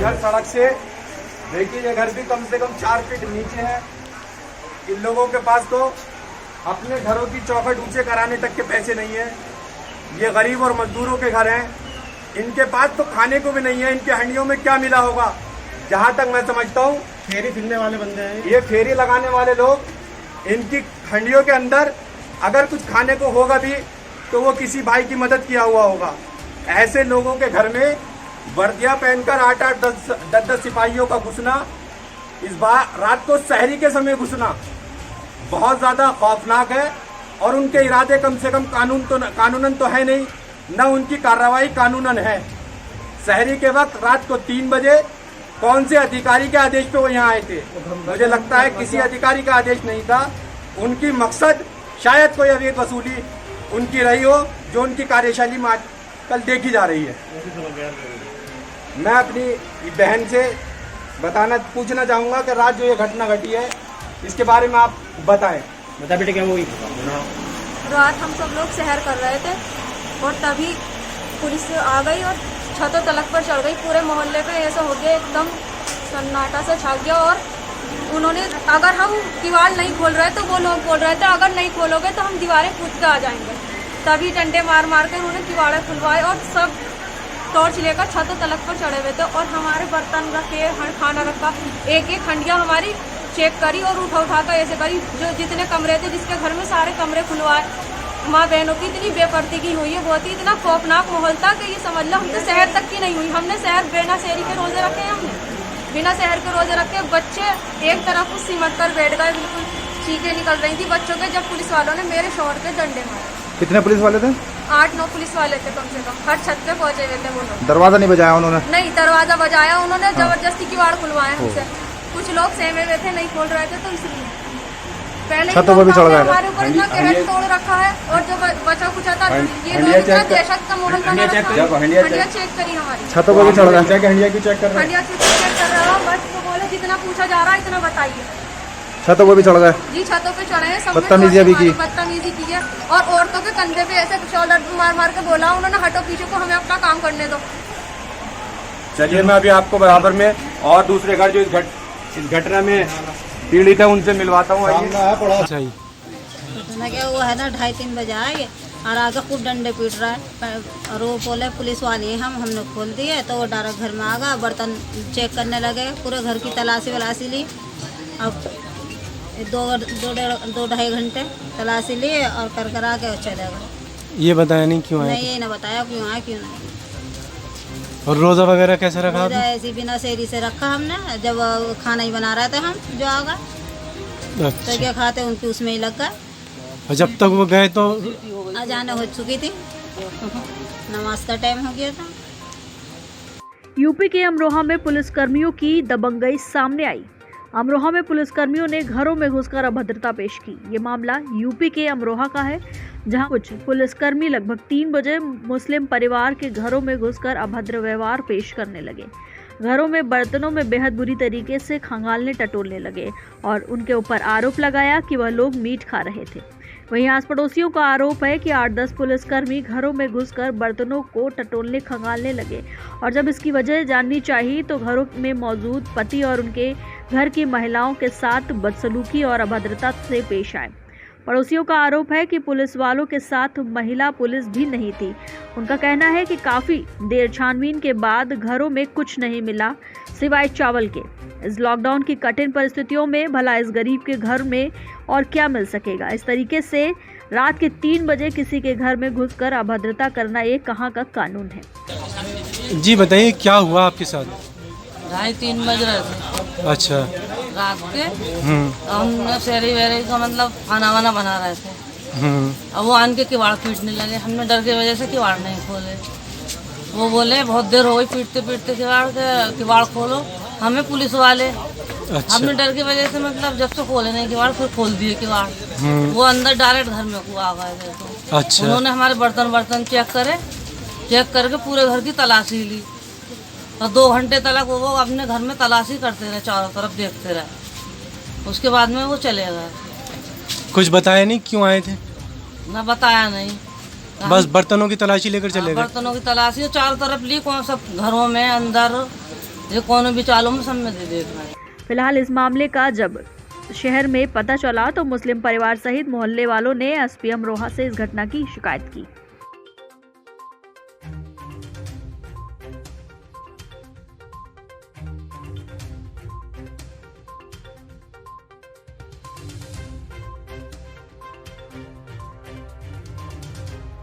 घर सड़क से, देखिए ये घर भी कम से कम 4 फीट नीचे है। इन लोगों के पास तो अपने घरों की चौखट ऊंचे कराने तक के पैसे नहीं है। ये गरीब और मजदूरों के घर हैं, इनके पास तो खाने को भी नहीं है। इनके हंडियों में क्या मिला होगा? जहाँ तक मैं समझता हूँ फेरी फिरने वाले बंदे हैं ये फेरी लगाने वाले लोग, इनकी हंडियों के अंदर अगर कुछ खाने को होगा भी तो वो किसी भाई की मदद किया हुआ होगा। ऐसे लोगों के घर में वर्दियाँ पहनकर 8-8, 10-10 सिपाहियों का घुसना, इस बार रात को सहरी के समय घुसना बहुत ज़्यादा खौफनाक है। और उनके इरादे कम से कम कानूनन तो है नहीं, न उनकी कार्रवाई कानूनन है। सहरी के वक्त रात को 3 बजे कौन से अधिकारी के आदेश पे वो यहाँ आए थे? मुझे लगता है किसी अधिकारी का आदेश नहीं था। उनकी मकसद शायद कोई अवैध वसूली उनकी रही हो, जो उनकी कार्यशैली में आजकल देखी जा रही है। मैं अपनी बहन से पूछना चाहूँगा कि रात जो ये घटना घटी है इसके बारे में आप बताएं। बता बेटे क्या हुई? रात हम सब लोग सैर कर रहे थे और तभी पुलिस आ गई और छतों तलक पर चढ़ गई। पूरे मोहल्ले पे ऐसा हो गया, एकदम सन्नाटा सा छा गया। और उन्होंने, अगर हम दीवार नहीं खोल रहे तो वो लोग बोल रहे थे अगर नहीं खोलोगे तो हम दीवारें कूद के आ जाएंगे। तभी डंडे मार मार के उन्होंने दीवारें खुलवाए और सब टॉर्च लेकर छतों तलक पर चढ़े हुए थे। और हमारे बर्तन रखे, खाना रखा, एक एक हंडिया हमारी चेक करी और उठा कर ऐसे करी। जो जितने कमरे थे, जिसके घर में सारे कमरे खुलवाए। माँ बहनों की इतनी बेपर्दगी हुई है, बहुत ही इतना खौफनाक माहौल था कि ये समझ लो हम तो शहर तक की नहीं हुई। हमने शहर बिना शहरी के रोजे रखे हैं, हमने बिना शहर के रोजे रखे। बच्चे एक तरफ उस सिमट कर बैठ गए, बिल्कुल चीखें निकल रही थी बच्चों के, जब पुलिस वालों ने मेरे शोहर के डंडे मारे। कितने पुलिस वाले थे? 8-9 पुलिस वाले थे कम से कम, हर छत पे पहुंचे हुए थे वो लोग। दरवाजा नहीं बजाया उन्होंने? नहीं, दरवाजा बजाया उन्होंने, जबरदस्ती किवाड़ खुलवाए हमसे। कुछ लोग सहमे हुए थे, नहीं खोल रहे थे, तो इसलिए पहले छतों पर भी चढ़ गए। हमारे ऊपर इतना कहर तोड़ रखा है। और जो बचा कुछ था, ये लोग इतना दहशत का माहौल बना रखा है। हंडिया चेक करी हमारी, छतों पर भी चढ़ गए। हंडिया की चेक कर रहे हैं, हंडिया चेक कर रहा हूँ। बस तो बोले जितना पूछा जा रहा है इतना बताइए। छतों पर भी चढ़ गए जी, छतों पे चढ़े हैं, सब बदतमीजी भी की। बदतमीजी की है। और औरतों के कंधे पे ऐसे शोल्डर मार मार के बोला उन्होंने, हटो पीछे को, हमें अपना काम करने दो। चलिए मैं अभी आपको बराबर में और दूसरे घर जो इस घटना में पीड़ित है उनसे मिलवाता हूँ। क्या वो है ना 2:30-3 बजे आए और आगे खूब डंडे पीट रहा है। और वो बोले पुलिस वाले हैं, हमने खोल दिए तो वो डायरेक्ट घर में आ गया। बर्तन चेक करने लगे, पूरे घर की तलाशी ली। अब 2-2.5 घंटे तलाशी लिए और कर आके चले गए। ये बताया नहीं क्यों आए? नहीं, ये ना बताया क्यों आए क्यों नहीं। और रोजा वगैरह कैसे रखा? रोजा ऐसी बिना शहरी से रखा हमने। जब खाना ही बना रहे थे हम, जो आ गए अच्छा। तो क्या खाते उनकी उसमें ही लग गए। और जब तक वो गए तो अजान हो चुकी थी, नमाज का टाइम हो गया था। यूपी के अमरोहा में पुलिसकर्मियों की दबंगई सामने आई। अमरोहा में पुलिसकर्मियों ने घरों में घुसकर अभद्रता पेश की। ये मामला यूपी के अमरोहा का है, जहां कुछ पुलिसकर्मी लगभग 3 बजे मुस्लिम परिवार के घरों में घुसकर अभद्र व्यवहार पेश करने लगे। घरों में बर्तनों में बेहद बुरी तरीके से खंगालने टटोलने लगे और उनके ऊपर आरोप लगाया कि वह लोग मीट खा रहे थे। वहीं आस पड़ोसियों का आरोप है कि 8-10 पुलिसकर्मी घरों में घुसकर बर्तनों को टटोलने खंगालने लगे और जब इसकी वजह जाननी चाहिए तो घरों में मौजूद पति और उनके घर की महिलाओं के साथ बदसलूकी और अभद्रता से पेश आए। पड़ोसियों का आरोप है कि पुलिस वालों के साथ महिला पुलिस भी नहीं थी। उनका कहना है कि काफ़ी देर छानबीन के बाद घरों में कुछ नहीं मिला सिवाय चावल के। इस लॉकडाउन की कठिन परिस्थितियों में भला इस गरीब के घर में और क्या मिल सकेगा। इस तरीके से रात के 3 बजे किसी के घर में घुसकर अभद्रता करना ये कहाँ का कानून है? जी बताइए क्या हुआ आपके साथ? 2:30-3 बज रहे थे अच्छा। रात के। हम शहरी वहरी का मतलब खाना वाना बना रहे थे। अब वो आन के किवाड़ पीटने लगे। हमने डर की वजह से किवाड़ नहीं खोले। वो बोले बहुत देर हो गई पीटते पीटते किवाड़ खोलो। हमें पुलिस वाले, अच्छा। हमने डर की वजह से मतलब जब से खोले नहीं किवाड़, फिर खोल दिए किवाड़। वो अंदर डायरेक्ट घर में आ गए थे। तो अच्छा। उन्होंने हमारे बर्तन चेक करे, चेक करके पूरे घर की तलाशी ली और 2 घंटे तक वो अपने घर में तलाशी करते रहे, चारों तरफ देखते रहे। उसके बाद में वो चले गए। कुछ बताया नहीं क्यों आए थे? ना बताया नहीं, बस बर्तनों की तलाशी लेकर चले गए। बर्तनों की तलाशी चारों तरफ ली, कौन सब घरों में अंदर जो कोनो भी चालों में सब में दे देख रहे हैं। फिलहाल इस मामले का जब शहर में पता चला तो मुस्लिम परिवार सहित मोहल्ले वालों ने एसपी अमरोहा से इस घटना की शिकायत की।